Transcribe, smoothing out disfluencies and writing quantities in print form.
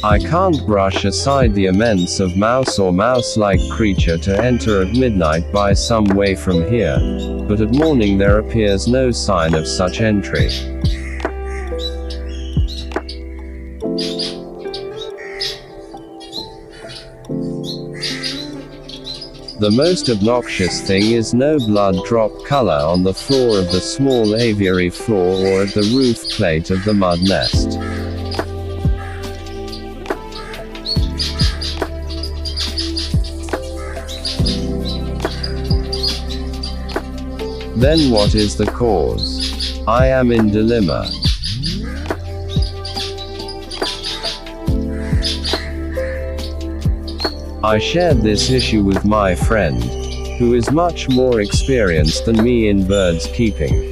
I can't brush aside the immense of mouse or mouse-like creature to enter at midnight by some way from here, but at morning there appears no sign of such entry. The most obnoxious thing is no blood drop color on the floor of the small aviary floor or at the roof plate of the mud nest. Then what is the cause? I am in dilemma. I shared this issue with my friend, who is much more experienced than me in birds keeping.